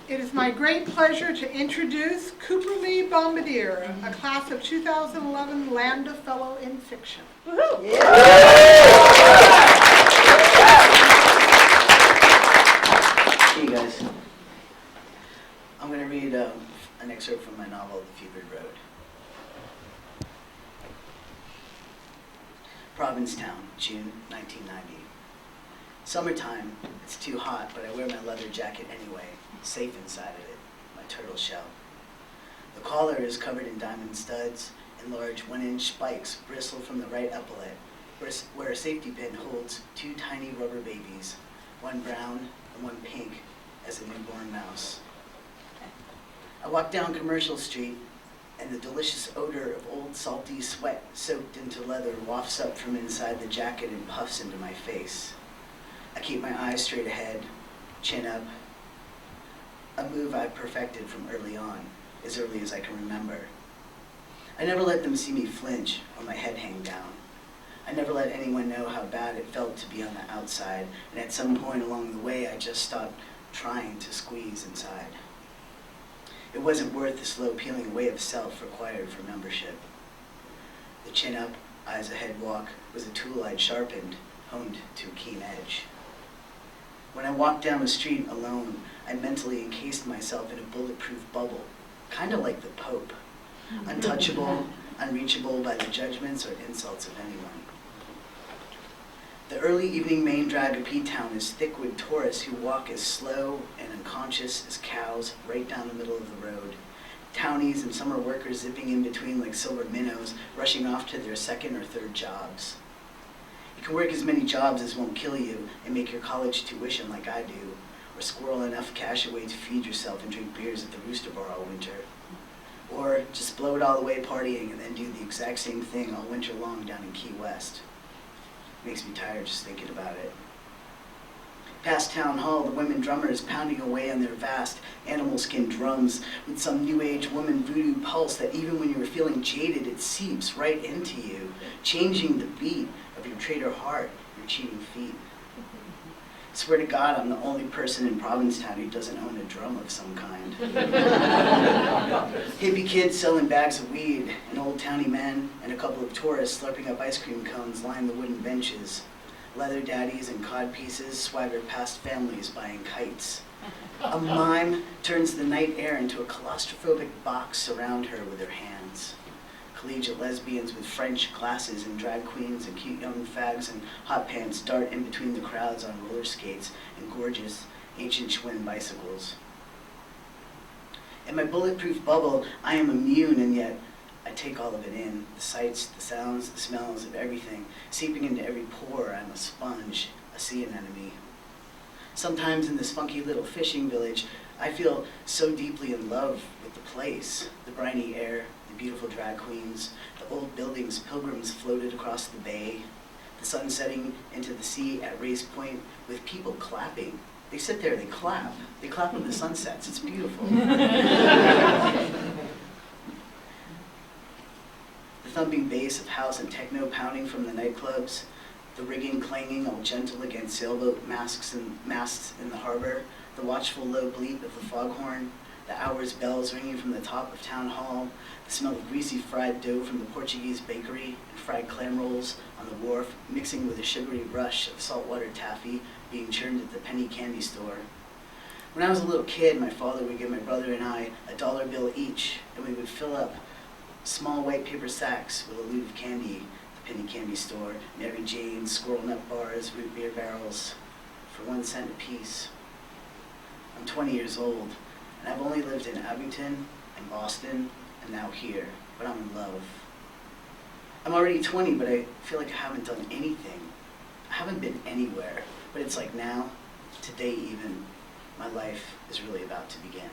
It is my great pleasure to introduce Cooper Lee Bombardier, a class of 2011 Lambda Fellow in Fiction. Woohoo! Yeah. Hey guys, I'm going to read an excerpt from my novel, The Fevered Road. Provincetown, June 1990. Summertime, it's too hot, but I wear my leather jacket anyway, safe inside of it, my turtle shell. The collar is covered in diamond studs, and large 1-inch spikes bristle from the right epaulette, where a safety pin holds 2 tiny rubber babies, one brown and one pink as a newborn mouse. I walk down Commercial Street, and the delicious odor of old salty sweat soaked into leather wafts up from inside the jacket and puffs into my face. I keep my eyes straight ahead, chin up, a move I've perfected from early on, as early as I can remember. I never let them see me flinch or my head hang down. I never let anyone know how bad it felt to be on the outside, and at some point along the way I just stopped trying to squeeze inside. It wasn't worth the slow peeling away of self required for membership. The chin up, eyes ahead walk was a tool I'd sharpened, honed to a keen edge. When I walked down the street alone, I mentally encased myself in a bulletproof bubble, kind of like the Pope, untouchable, unreachable by the judgments or insults of anyone. The early evening main drag of P-Town is thick with tourists who walk as slow and unconscious as cows right down the middle of the road. Townies and summer workers zipping in between like silver minnows, rushing off to their second or third jobs. You can work as many jobs as won't kill you and make your college tuition like I do, or squirrel enough cash away to feed yourself and drink beers at the Rooster Bar all winter. Or just blow it all away partying and then do the exact same thing all winter long down in Key West. Makes me tired just thinking about it. Past Town Hall, the women drummers pounding away on their vast animal skin drums with some new age woman voodoo pulse that even when you were feeling jaded, it seeps right into you, changing the beat of your traitor heart, your cheating feet. Swear to God, I'm the only person in Provincetown who doesn't own a drum of some kind. Hippie kids selling bags of weed, an old towny man, and a couple of tourists slurping up ice cream cones line the wooden benches. Leather daddies and cod pieces swagger past families buying kites. A mime turns the night air into a claustrophobic box around her with her hands. Collegiate lesbians with French glasses and drag queens and cute young fags in hot pants dart in between the crowds on roller skates and gorgeous ancient Schwinn bicycles. In my bulletproof bubble, I am immune, and yet I take all of it in. The sights, the sounds, the smells of everything, seeping into every pore. I'm a sponge, a sea anemone. Sometimes in this funky little fishing village, I feel so deeply in love with the place, the briny air, the beautiful drag queens, the old buildings pilgrims floated across the bay, the sun setting into the sea at Race Point with people clapping. They sit there, they clap. They clap when the sun sets. It's beautiful. The thumping bass of house and techno pounding from the nightclubs, the rigging clanging all gentle against sailboat masts in the harbor, the watchful low bleat of the foghorn, the hour's bells ringing from the top of Town Hall, the smell of greasy fried dough from the Portuguese bakery, and fried clam rolls on the wharf, mixing with a sugary rush of saltwater taffy being churned at the penny candy store. When I was a little kid, my father would give my brother and I $1 bill each, and we would fill up small white paper sacks with a loot of candy at the penny candy store, Mary Jane's, squirrel nut bars, root beer barrels, for 1 cent apiece. I'm 20 years old, and I've only lived in Abington and Boston and now here, but I'm in love. I'm already 20, but I feel like I haven't done anything. I haven't been anywhere, but it's like now, today even, my life is really about to begin.